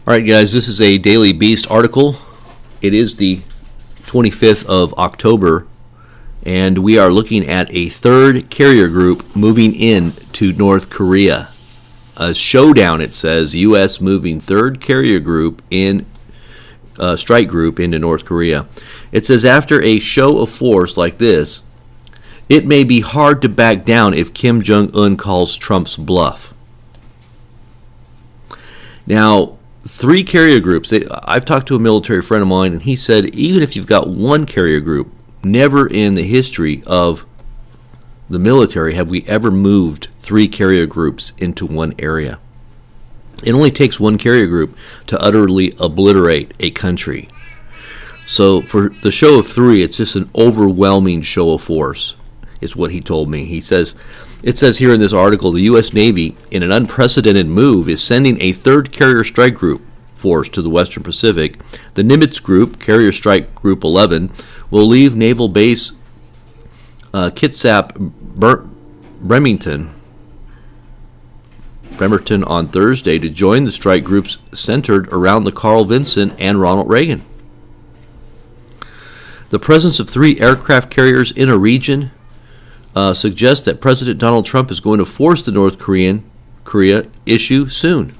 All right, guys, this is a Daily Beast article. It is the 25th of October, and we are looking at a third carrier group moving in to North Korea. A showdown, it says, U.S. moving third carrier group in strike group into North Korea. It says, after a show of force like this, it may be hard to back down if Kim Jong-un calls Trump's bluff. Now, three carrier groups. I've talked to a military friend of mine, and he said even if you've got one carrier group, never in the history of the military have we ever moved three carrier groups into one area. It only takes one carrier group to utterly obliterate a country. So for the show of three, it's just an overwhelming show of force, is what he told me. He says, it says here in this article, the U.S. Navy, in an unprecedented move, is sending a third carrier strike group force to the Western Pacific. The Nimitz Group, Carrier Strike Group 11, will leave Naval Base Kitsap Bremerton on Thursday to join the strike groups centered around the Carl Vinson and Ronald Reagan. The presence of three aircraft carriers in a region suggests that President Donald Trump is going to force the North Korea issue soon.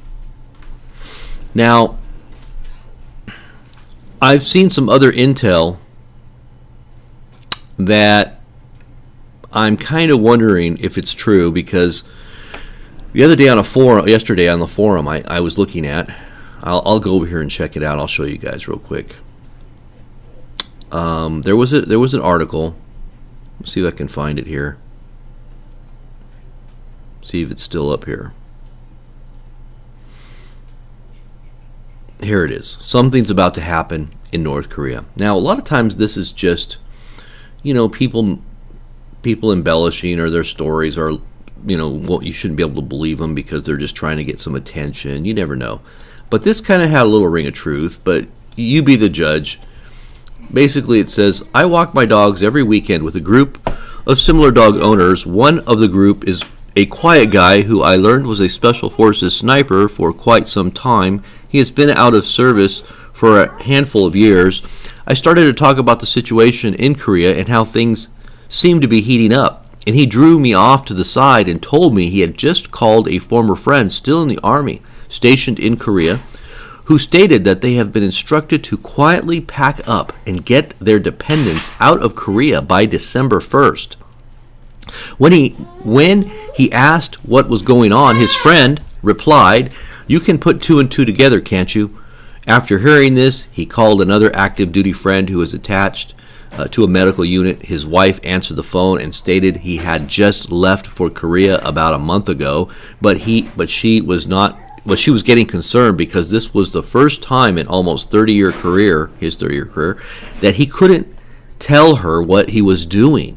Now, I've seen some other intel that I'm kind of wondering if it's true, because the other day on a forum, yesterday on the forum I was looking at, I'll go over here and check it out. I'll show you guys real quick. There was an article. Let's see if I can find it here. See if it's still up here. Here it is. Something's about to happen in North Korea. Now, a lot of times this is just, people embellishing, or their stories are, you shouldn't be able to believe them because they're just trying to get some attention. You never know. But this kind of had a little ring of truth, but you be the judge. Basically, it says, I walk my dogs every weekend with a group of similar dog owners. One of the group is a quiet guy who I learned was a Special Forces sniper for quite some time. He has been out of service for a handful of years. I started to talk about the situation in Korea and how things seem to be heating up. And he drew me off to the side and told me he had just called a former friend still in the Army, stationed in Korea, who stated that they have been instructed to quietly pack up and get their dependents out of Korea by December 1st. When he asked what was going on, his friend replied, "You can put two and two together, can't you?" After hearing this, he called another active duty friend who was attached to a medical unit. His wife answered the phone and stated he had just left for Korea about a month ago, but she was getting concerned because this was the first time in almost his 30-year career, that he couldn't tell her what he was doing.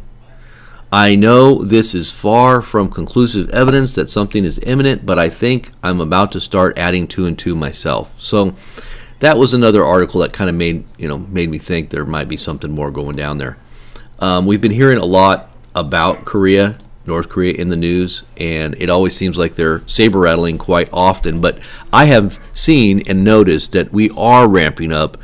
I know this is far from conclusive evidence that something is imminent, but I think I'm about to start adding two and two myself. So that was another article that kind of made me think there might be something more going down there. We've been hearing a lot about North Korea in the news, and it always seems like they're saber rattling quite often, but I have seen and noticed that we are ramping up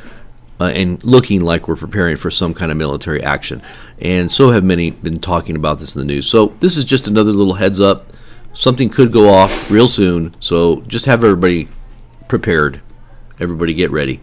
and looking like we're preparing for some kind of military action, and so have many been talking about this in the news. So this is just another little heads up. Something could go off real soon, so just have everybody prepared. Everybody get ready.